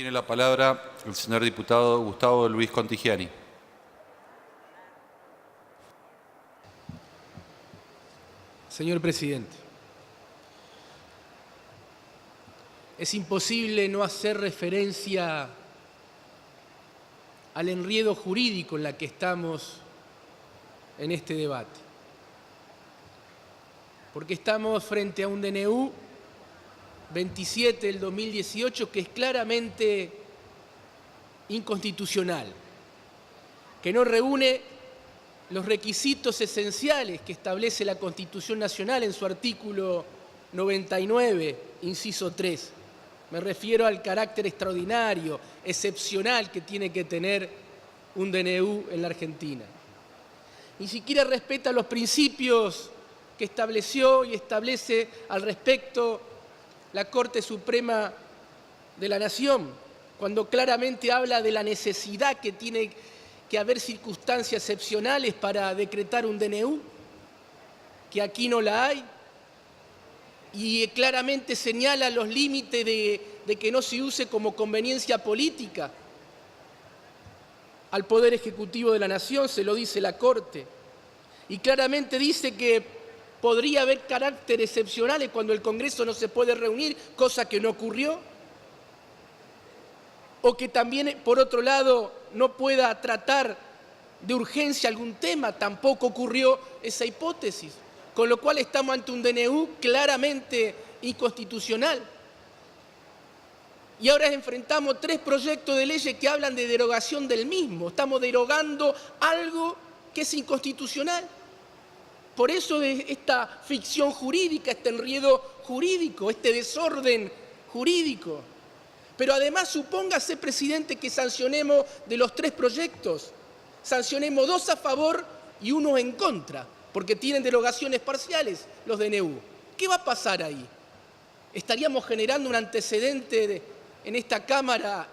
Tiene la palabra el señor diputado Gustavo Luis Contigiani. Señor presidente, es imposible no hacer referencia al enredo jurídico en la que estamos en este debate, porque estamos frente a un DNU 27 del 2018 que es claramente inconstitucional, que no reúne los requisitos esenciales que establece la Constitución Nacional en su artículo 99, inciso 3. Me refiero al carácter extraordinario, excepcional que tiene que tener un DNU en la Argentina. Ni siquiera respeta los principios que estableció y establece al respecto la Corte Suprema de la Nación, cuando claramente habla de la necesidad que tiene que haber circunstancias excepcionales para decretar un DNU, que aquí no la hay, y claramente señala los límites de que no se use como conveniencia política al Poder Ejecutivo de la Nación, se lo dice la Corte, y claramente dice que podría haber caracteres excepcionales cuando el Congreso no se puede reunir, cosa que no ocurrió, o que también, por otro lado, no pueda tratar de urgencia algún tema, tampoco ocurrió esa hipótesis, con lo cual estamos ante un DNU claramente inconstitucional. Y ahora enfrentamos 3 proyectos de leyes que hablan de derogación del mismo, estamos derogando algo que es inconstitucional. Por eso esta ficción jurídica, este enredo jurídico, este desorden jurídico. Pero además supóngase, presidente, que sancionemos de los 3 proyectos, sancionemos 2 a favor y 1 en contra, porque tienen derogaciones parciales los DNU. ¿Qué va a pasar ahí? Estaríamos generando un antecedente en esta Cámara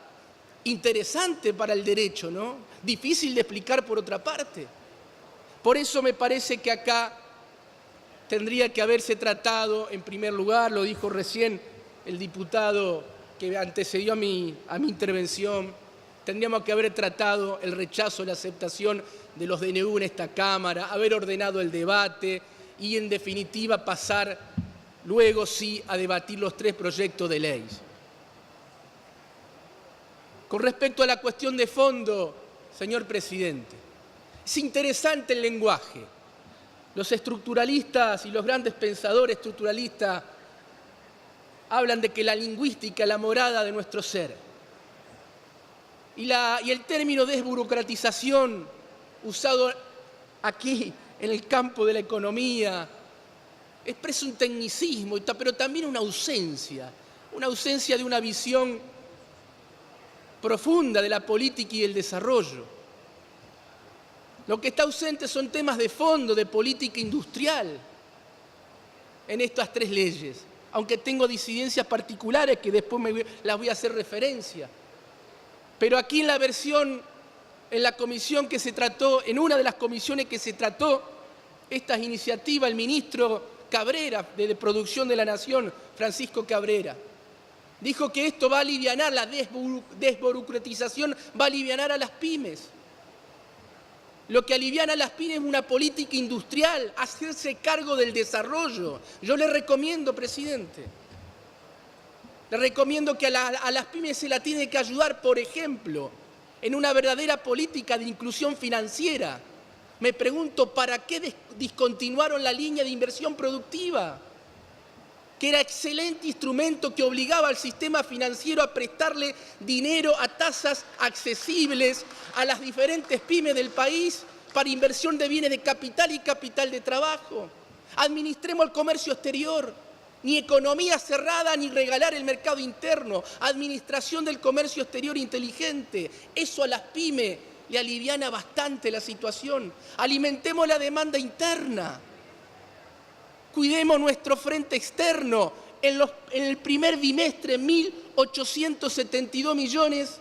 interesante para el derecho, ¿no? Difícil de explicar por otra parte. Por eso me parece que acá tendría que haberse tratado, en primer lugar, lo dijo recién el diputado que antecedió a mi intervención, tendríamos que haber tratado el rechazo, la aceptación de los DNU en esta Cámara, haber ordenado el debate y, en definitiva, pasar luego sí a debatir los 3 proyectos de ley. Con respecto a la cuestión de fondo, señor presidente, es interesante el lenguaje. Los estructuralistas y los grandes pensadores estructuralistas hablan de que la lingüística es la morada de nuestro ser. Y el término desburocratización, usado aquí en el campo de la economía, expresa un tecnicismo, pero también una ausencia de una visión profunda de la política y del desarrollo. Lo que está ausente son temas de fondo, de política industrial, en estas 3 leyes, aunque tengo disidencias particulares que después las voy a hacer referencia. Pero aquí en la versión, en la comisión que se trató, en una de las comisiones que se trató estas iniciativas, el ministro Cabrera, de Producción de la Nación, Francisco Cabrera, dijo que esto va a alivianar, la desburocratización va a alivianar a las pymes. Lo que aliviana a las pymes es una política industrial, hacerse cargo del desarrollo. Yo le recomiendo, presidente, le recomiendo que a las pymes se la tiene que ayudar, por ejemplo, en una verdadera política de inclusión financiera. Me pregunto, ¿para qué discontinuaron la línea de inversión productiva? Que era excelente instrumento que obligaba al sistema financiero a prestarle dinero a tasas accesibles a las diferentes pymes del país para inversión de bienes de capital y capital de trabajo. Administremos el comercio exterior, ni economía cerrada ni regalar el mercado interno, administración del comercio exterior inteligente. Eso a las pymes le aliviana bastante la situación. Alimentemos la demanda interna. Cuidemos nuestro frente externo. En el primer bimestre, 1.872 millones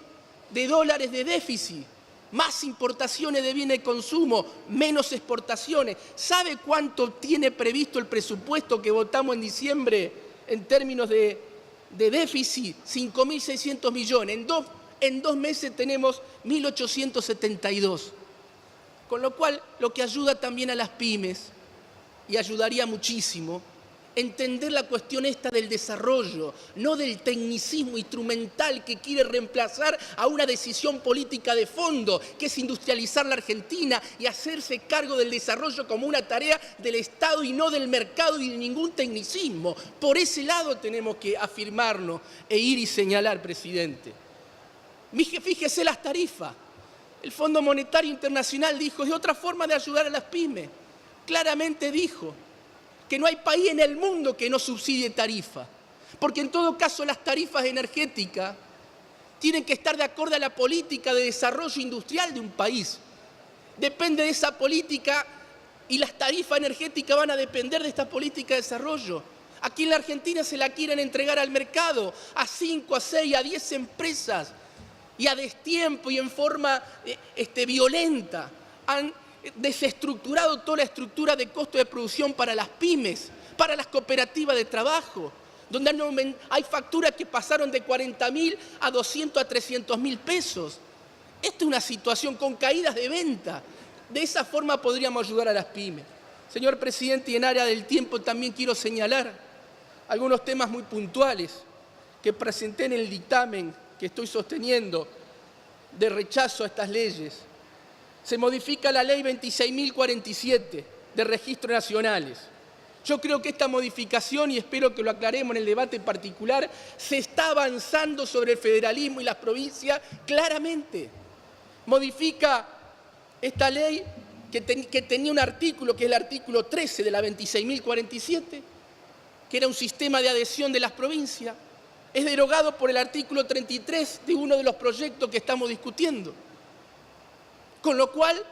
de dólares de déficit. Más importaciones de bienes de consumo, menos exportaciones. ¿Sabe cuánto tiene previsto el presupuesto que votamos en diciembre en términos de de déficit 5.600 millones. En dos meses tenemos 1.872. Con lo cual, lo que ayuda también a las pymes, y ayudaría muchísimo, entender la cuestión esta del desarrollo, no del tecnicismo instrumental que quiere reemplazar a una decisión política de fondo, que es industrializar la Argentina y hacerse cargo del desarrollo como una tarea del Estado y no del mercado y de ningún tecnicismo. Por ese lado tenemos que afirmarnos e ir y señalar, presidente. Fíjese las tarifas. El Fondo Monetario Internacional dijo, es otra forma de ayudar a las pymes. Claramente dijo que no hay país en el mundo que no subsidie tarifa, porque en todo caso las tarifas energéticas tienen que estar de acuerdo a la política de desarrollo industrial de un país. Depende de esa política y las tarifas energéticas van a depender de esta política de desarrollo. Aquí en la Argentina se la quieren entregar al mercado, a 5, a 6, a 10 empresas, y a destiempo y en forma violenta. Han desestructurado toda la estructura de costo de producción para las pymes, para las cooperativas de trabajo, donde hay facturas que pasaron de 40.000 a 200 a 300.000 pesos. Esta es una situación con caídas de venta. De esa forma podríamos ayudar a las pymes. Señor presidente, y en área del tiempo también quiero señalar algunos temas muy puntuales que presenté en el dictamen que estoy sosteniendo de rechazo a estas leyes. Se modifica la ley 26.047 de registros nacionales. Yo creo que esta modificación, y espero que lo aclaremos en el debate particular, se está avanzando sobre el federalismo y las provincias claramente. Modifica esta ley que tenía un artículo, que es el artículo 13 de la 26.047, que era un sistema de adhesión de las provincias. Es derogado por el artículo 33 de uno de los proyectos que estamos discutiendo. Con lo cual,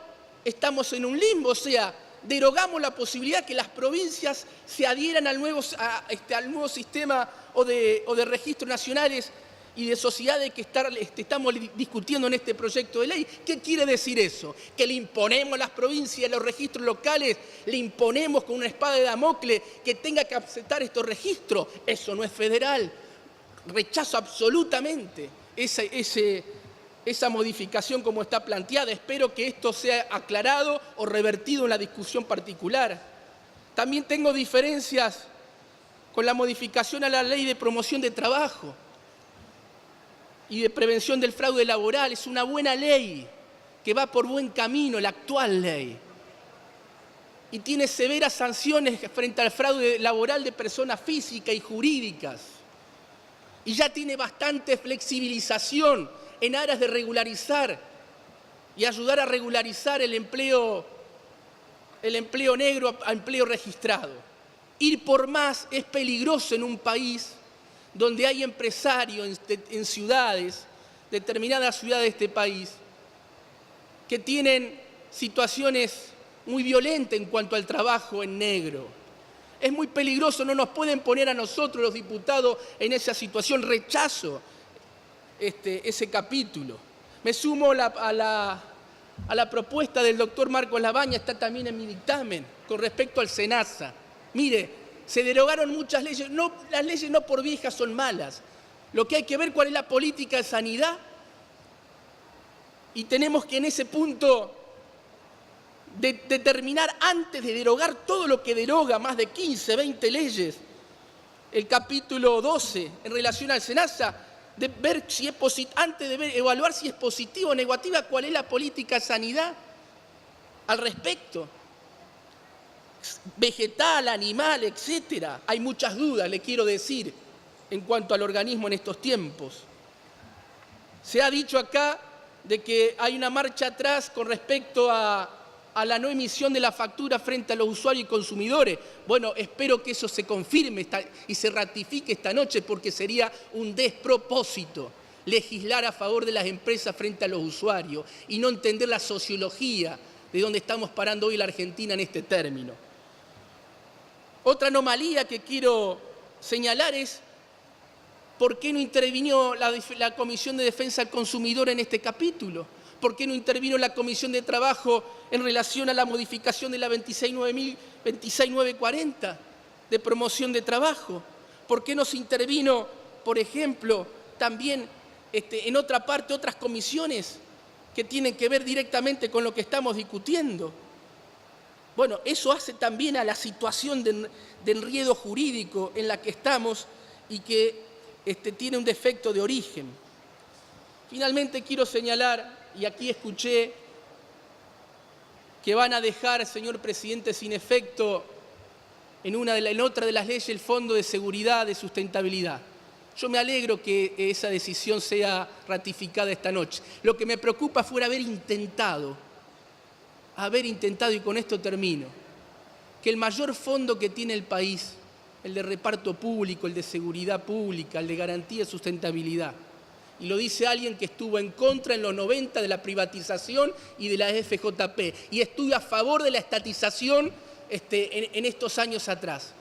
estamos en un limbo, o sea, derogamos la posibilidad que las provincias se adhieran al nuevo sistema o de registros nacionales y de sociedades que estamos discutiendo en este proyecto de ley. ¿Qué quiere decir eso? Que le imponemos a las provincias, a los registros locales, le imponemos con una espada de Damocles que tenga que aceptar estos registros. Eso no es federal. Rechazo absolutamente esa modificación como está planteada. Espero que esto sea aclarado o revertido en la discusión particular. También tengo diferencias con la modificación a la ley de promoción de trabajo y de prevención del fraude laboral. Es una buena ley que va por buen camino, la actual ley. Y tiene severas sanciones frente al fraude laboral de personas físicas y jurídicas. Y ya tiene bastante flexibilización en aras de regularizar y ayudar a regularizar el empleo negro a empleo registrado. Ir por más es peligroso en un país donde hay empresarios en ciudades, determinadas ciudades de este país, que tienen situaciones muy violentas en cuanto al trabajo en negro. Es muy peligroso, no nos pueden poner a nosotros los diputados en esa situación. Rechazo ese capítulo. Me sumo a la propuesta del doctor Marcos Labaña, está también en mi dictamen, con respecto al SENASA. Mire, se derogaron muchas leyes, las leyes no por viejas son malas. Lo que hay que ver cuál es la política de sanidad, y tenemos que en ese punto determinar antes de derogar todo lo que deroga, más de 15, 20 leyes, el capítulo 12 en relación al SENASA, de ver si es antes de evaluar si es positiva o negativa, cuál es la política de sanidad al respecto. Vegetal, animal, etcétera. Hay muchas dudas, le quiero decir, en cuanto al organismo en estos tiempos. Se ha dicho acá de que hay una marcha atrás con respecto a la no emisión de la factura frente a los usuarios y consumidores. Bueno, espero que eso se confirme y se ratifique esta noche, porque sería un despropósito legislar a favor de las empresas frente a los usuarios y no entender la sociología de donde estamos parando hoy la Argentina en este término. Otra anomalía que quiero señalar es por qué no intervino la Comisión de Defensa del Consumidor en este capítulo. ¿Por qué no intervino la Comisión de Trabajo en relación a la modificación de la 26.940 de promoción de trabajo? ¿Por qué no se intervino por ejemplo, también en otra parte, otras comisiones que tienen que ver directamente con lo que estamos discutiendo. Bueno, eso hace también a la situación de enredo jurídico en la que estamos y que tiene un defecto de origen. Finalmente quiero señalar, y aquí escuché que van a dejar, señor presidente, sin efecto en otra de las leyes el Fondo de Seguridad de Sustentabilidad. Yo me alegro que esa decisión sea ratificada esta noche. Lo que me preocupa fue haber intentado, y con esto termino, que el mayor fondo que tiene el país, el de reparto público, el de seguridad pública, el de garantía de sustentabilidad, y lo dice alguien que estuvo en contra en los 90 de la privatización y de la FJP, y estuvo a favor de la estatización en estos años atrás,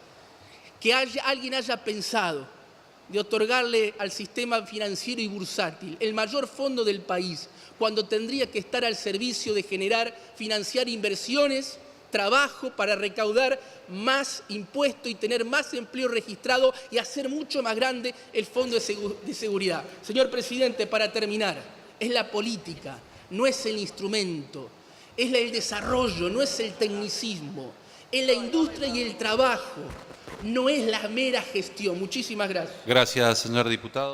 que alguien haya pensado de otorgarle al sistema financiero y bursátil el mayor fondo del país, cuando tendría que estar al servicio de financiar inversiones, trabajo para recaudar más impuestos y tener más empleo registrado y hacer mucho más grande el Fondo de Seguridad. Señor presidente, para terminar, es la política, no es el instrumento, es el desarrollo, no es el tecnicismo, es la industria y el trabajo, no es la mera gestión. Muchísimas gracias. Gracias, señor diputado.